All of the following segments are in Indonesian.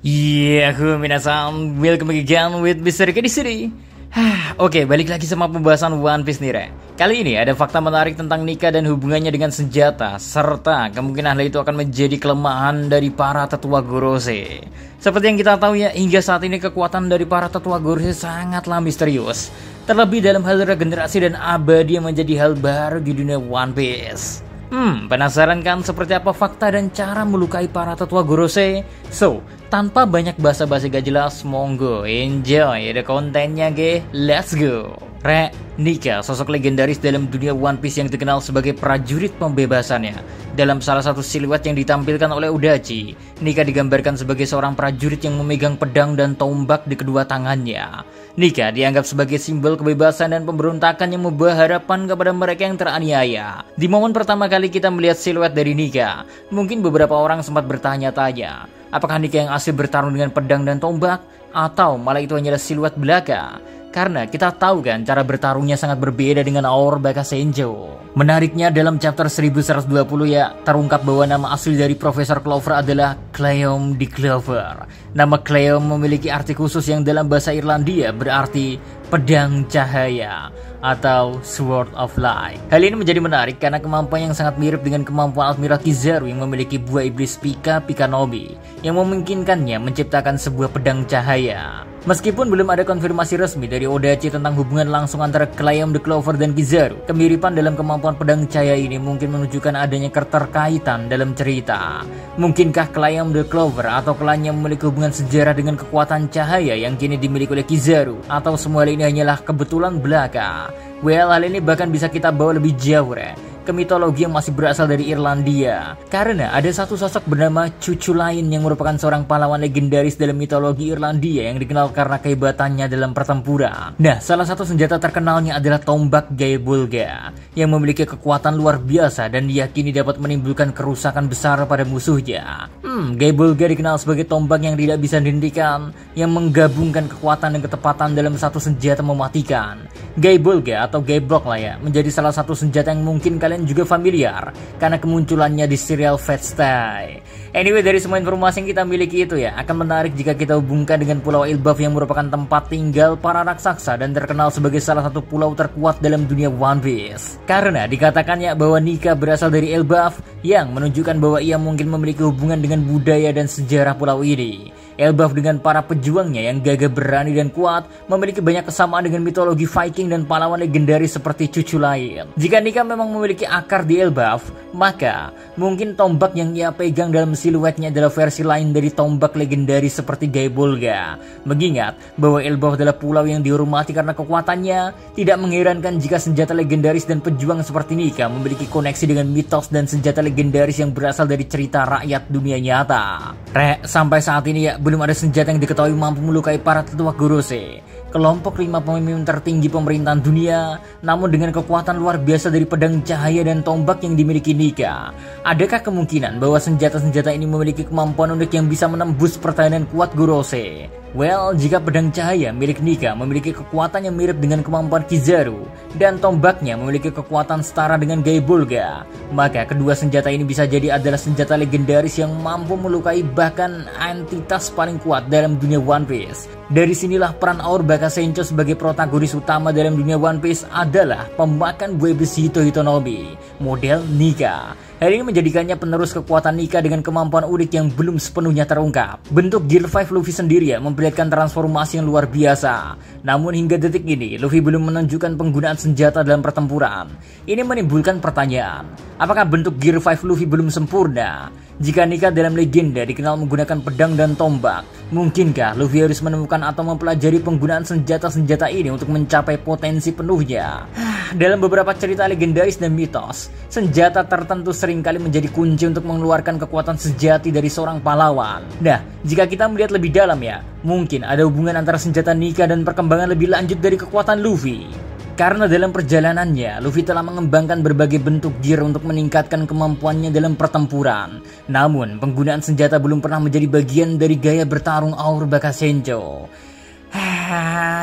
Aku minasan, welcome again with Mr. K di sini. Oke, balik lagi sama pembahasan One Piece nih, Re. Kali ini ada fakta menarik tentang Nika dan hubungannya dengan senjata, serta kemungkinan hal itu akan menjadi kelemahan dari para tetua Gorosei. Seperti yang kita tahu ya, hingga saat ini kekuatan dari para tetua Gorosei sangatlah misterius. Terlebih dalam hal regenerasi dan abadi yang menjadi hal baru di dunia One Piece. Penasaran kan seperti apa fakta dan cara melukai para tetua Gorosei? So, tanpa banyak basa-basi gak jelas, monggo enjoy ada kontennya ge, let's go. Re, Nika, sosok legendaris dalam dunia One Piece yang dikenal sebagai prajurit pembebasannya. Dalam salah satu siluet yang ditampilkan oleh Odachi, Nika digambarkan sebagai seorang prajurit yang memegang pedang dan tombak di kedua tangannya. Nika dianggap sebagai simbol kebebasan dan pemberontakan yang membawa harapan kepada mereka yang teraniaya. Di momen pertama kali kita melihat siluet dari Nika, mungkin beberapa orang sempat bertanya-tanya, apakah Nika yang asli bertarung dengan pedang dan tombak, atau malah itu hanyalah siluet belaka? Karena kita tahu kan cara bertarungnya sangat berbeda dengan Aor Bakasenjo. Menariknya dalam chapter 1120 ya, terungkap bahwa nama asli dari Profesor Clover adalah Cleom di Clover. Nama Cleom memiliki arti khusus yang dalam bahasa Irlandia berarti pedang cahaya atau Sword of Light. Hal ini menjadi menarik karena kemampuan yang sangat mirip dengan kemampuan Admiral Kizaru yang memiliki buah iblis Pika Pikanobi yang memungkinkannya menciptakan sebuah pedang cahaya. Meskipun belum ada konfirmasi resmi dari Odachi tentang hubungan langsung antara Cleom the Clover dan Kizaru, kemiripan dalam kemampuan pedang cahaya ini mungkin menunjukkan adanya keterkaitan dalam cerita. Mungkinkah Cleom the Clover atau klannya memiliki hubungan sejarah dengan kekuatan cahaya yang kini dimiliki oleh Kizaru, atau semua hal ini hanyalah kebetulan belaka? Well, hal ini bahkan bisa kita bawa lebih jauh, Re, ke mitologi yang masih berasal dari Irlandia. Karena ada satu sosok bernama Cucu Lain yang merupakan seorang pahlawan legendaris dalam mitologi Irlandia yang dikenal karena kehebatannya dalam pertempuran. Nah, salah satu senjata terkenalnya adalah tombak Gaebulga yang memiliki kekuatan luar biasa dan diyakini dapat menimbulkan kerusakan besar pada musuhnya. Gaebulga dikenal sebagai tombak yang tidak bisa dihentikan, yang menggabungkan kekuatan dan ketepatan dalam satu senjata mematikan. Gaebulga atau Gaeblock lah ya, menjadi salah satu senjata yang mungkin kalian juga familiar karena kemunculannya di serial Fate Stay. Anyway, dari semua informasi yang kita miliki itu ya, akan menarik jika kita hubungkan dengan Pulau Elbaf yang merupakan tempat tinggal para raksasa dan terkenal sebagai salah satu pulau terkuat dalam dunia One Piece. Karena dikatakannya bahwa Nika berasal dari Elbaf yang menunjukkan bahwa ia mungkin memiliki hubungan dengan budaya dan sejarah pulau ini. Elbaf dengan para pejuangnya yang gagah berani dan kuat memiliki banyak kesamaan dengan mitologi Viking dan pahlawan legendaris seperti Cucu Lain. Jika Nika memang memiliki akar di Elbaf, maka mungkin tombak yang ia pegang dalam siluetnya adalah versi lain dari tombak legendaris seperti Gaebulga. Mengingat bahwa Elbaf adalah pulau yang dihormati karena kekuatannya, tidak mengherankan jika senjata legendaris dan pejuang seperti Nika memiliki koneksi dengan mitos dan senjata legendaris yang berasal dari cerita rakyat dunia nyata. Sampai saat ini ya, belum ada senjata yang diketahui mampu melukai para tetua Gorosei, kelompok 5 pemimpin tertinggi pemerintahan dunia. Namun dengan kekuatan luar biasa dari pedang cahaya dan tombak yang dimiliki Nika, adakah kemungkinan bahwa senjata-senjata ini memiliki kemampuan unik yang bisa menembus pertahanan kuat Gorosei? Well, jika pedang cahaya milik Nika memiliki kekuatan yang mirip dengan kemampuan Kizaru dan tombaknya memiliki kekuatan setara dengan Gaebulga, maka kedua senjata ini bisa jadi adalah senjata legendaris yang mampu melukai bahkan entitas paling kuat dalam dunia One Piece. Dari sinilah peran Aor Bakasenjo sebagai protagonis utama dalam dunia One Piece adalah pemakan buah besi Hitonomi, model Nika. Hal ini menjadikannya penerus kekuatan Nika dengan kemampuan unik yang belum sepenuhnya terungkap. Bentuk Gear 5 Luffy sendiri ya memperlihatkan transformasi yang luar biasa. Namun hingga detik ini, Luffy belum menunjukkan penggunaan senjata dalam pertempuran. Ini menimbulkan pertanyaan, apakah bentuk Gear 5 Luffy belum sempurna? Jika Nika dalam legenda dikenal menggunakan pedang dan tombak, mungkinkah Luffy harus menemukan atau mempelajari penggunaan senjata-senjata ini untuk mencapai potensi penuhnya? Dalam beberapa cerita legendaris dan mitos, senjata tertentu seringkali menjadi kunci untuk mengeluarkan kekuatan sejati dari seorang pahlawan. Nah, jika kita melihat lebih dalam ya, mungkin ada hubungan antara senjata Nika dan perkembangan lebih lanjut dari kekuatan Luffy. Karena dalam perjalanannya, Luffy telah mengembangkan berbagai bentuk gear untuk meningkatkan kemampuannya dalam pertempuran. Namun, penggunaan senjata belum pernah menjadi bagian dari gaya bertarung Aor Bakasenjo.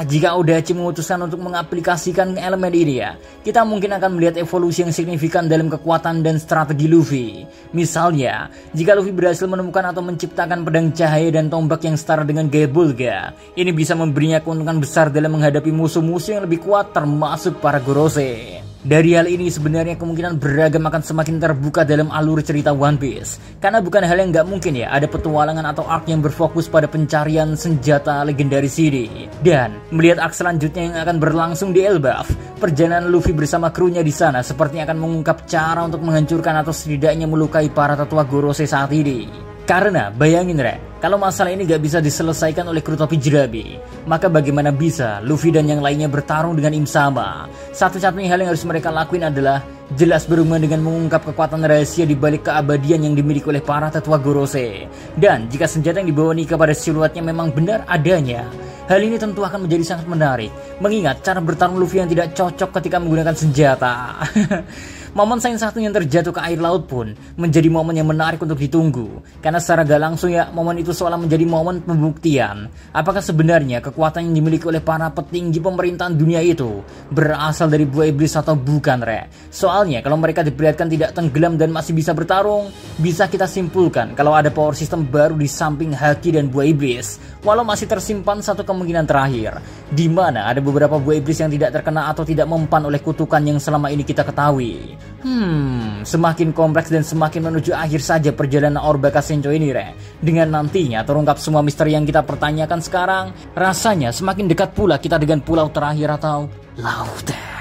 Jika Odachi memutuskan untuk mengaplikasikan elemen ini ya, kita mungkin akan melihat evolusi yang signifikan dalam kekuatan dan strategi Luffy. Misalnya, jika Luffy berhasil menemukan atau menciptakan pedang cahaya dan tombak yang setara dengan gaya Bulga, ini bisa memberinya keuntungan besar dalam menghadapi musuh-musuh yang lebih kuat termasuk para Gorosei. Dari hal ini sebenarnya kemungkinan beragam akan semakin terbuka dalam alur cerita One Piece. Karena bukan hal yang nggak mungkin ya ada petualangan atau arc yang berfokus pada pencarian senjata legendaris ini. Dan melihat arc selanjutnya yang akan berlangsung di Elbaf, perjalanan Luffy bersama krunya di sana sepertinya akan mengungkap cara untuk menghancurkan atau setidaknya melukai para tetua Gorosei saat ini. Karena bayangin kalau masalah ini gak bisa diselesaikan oleh kru topi jerabi, maka bagaimana bisa Luffy dan yang lainnya bertarung dengan Im Sama? Satu-satunya hal yang harus mereka lakuin adalah jelas berhubungan dengan mengungkap kekuatan rahasia di balik keabadian yang dimiliki oleh para tetua Gorosei. Dan jika senjata yang dibawa Nika pada siluetnya memang benar adanya, hal ini tentu akan menjadi sangat menarik, mengingat cara bertarung Luffy yang tidak cocok ketika menggunakan senjata. Momen sains satu yang terjatuh ke air laut pun menjadi momen yang menarik untuk ditunggu. Karena secara gak langsung ya, momen itu seolah menjadi momen pembuktian apakah sebenarnya kekuatan yang dimiliki oleh para petinggi pemerintahan dunia itu berasal dari buah iblis atau bukan, Soalnya kalau mereka diperlihatkan tidak tenggelam dan masih bisa bertarung, bisa kita simpulkan kalau ada power system baru di samping haki dan buah iblis. Walau masih tersimpan satu kemungkinan terakhir, di mana ada beberapa buah iblis yang tidak terkena atau tidak mempan oleh kutukan yang selama ini kita ketahui. Semakin kompleks dan semakin menuju akhir saja perjalanan Orbaka Sencho ini, Dengan nantinya terungkap semua misteri yang kita pertanyakan sekarang, rasanya semakin dekat pula kita dengan pulau terakhir atau lautan.